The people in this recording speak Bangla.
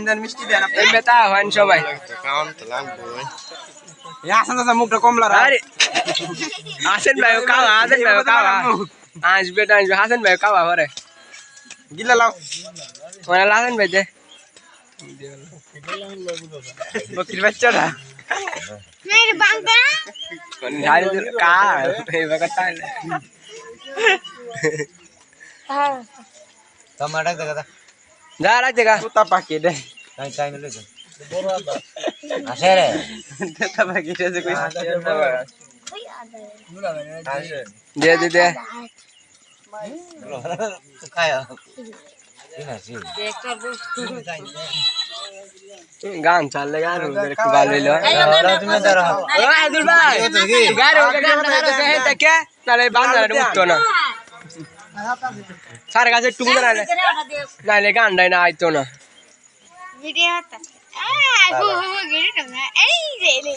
দেন মিষ্টি দেন আপনি। এই বেটা হন সবাই কাম তো লাগবে আসেন দাদা মুখটা কমলা রা। আরে হাসান ভাই কাওয়া হাসান ভাই কাওয়া আসবে তো আসবে হাসান ভাই কাওয়া করে গিলা লাও। ওরা হাসান ভাই দে বকরির বাচ্চাটা। मेरे बांधा কোন ঝাড়ি দূর কা এই বাগাটা हाँ টমাটো দেখা যা রাখ দেখা কুতা পাকি দে। তাই তাই নিলে আসে রে কুতা পাকি দে কই। আসে দে দে দে খায়া ঠিক আছে গান চাললে গান একটু ভালো হইলো তুমি ধরো ও আদুল ভাই গাড়ি ওকে গান ধরো সে থেকে তাহলে বান্দাটা উঠতো না সার কাছে একটু বুঝে নাইলে গানটাই না আইতো না वीडियो आता गो गो गिरे ना ए